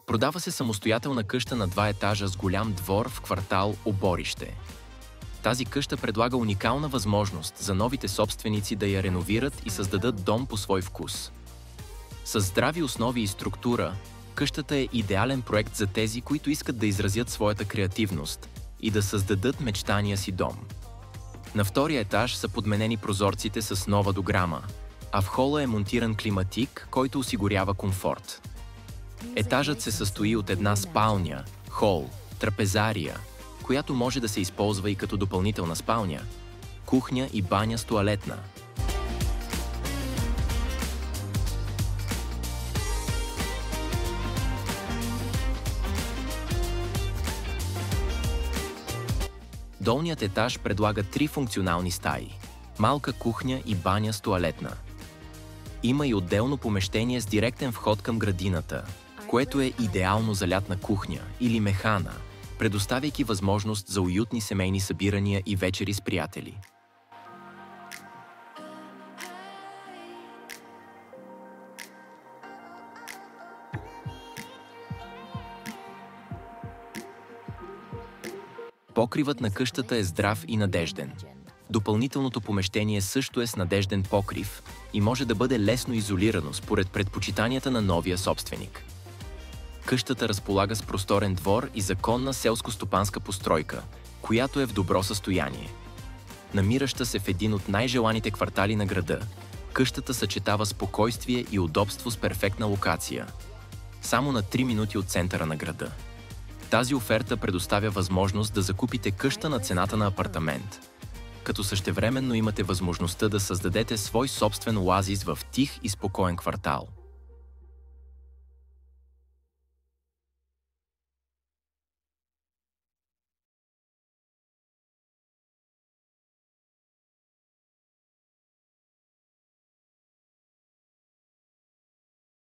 Продава се самостоятелна къща на 2 етажа с голям двор в квартал Оборище. Тази къща предлага уникална възможност за новите собственици да я реновират и създадат дом по свой вкус. С здрави основи и структура, къщата е идеален проект за тези, които искат да изразят своята креативност и да създадат мечтания си дом. На втория етаж са подменени прозорците с нова дограма, а в хола е монтиран климатик, който осигурява комфорт. Етажът се състои от една спалня, хол, трапезария, която може да се използва и като допълнителна спалня, кухня и баня с тоалетна. Долният етаж предлага 3 функционални стаи, малка кухня и баня с тоалетна. Има и отделно помещение с директен вход към градината, което е идеално за лятна кухня или механа, предоставяйки възможност за уютни семейни събирания и вечери с приятели. Покривът на къщата е здрав и надежден. Допълнителното помещение също е с надежден покрив и може да бъде лесно изолирано според предпочитанията на новия собственик. Къщата разполага с просторен двор и законна селско-стопанска постройка, която е в добро състояние. Намираща се в един от най-желаните квартали на града, къщата съчетава спокойствие и удобство с перфектна локация. Само на 3 минути от центъра на града. Тази оферта предоставя възможност да закупите къща на цената на апартамент, като същевременно имате възможността да създадете свой собствен оазис в тих и спокоен квартал.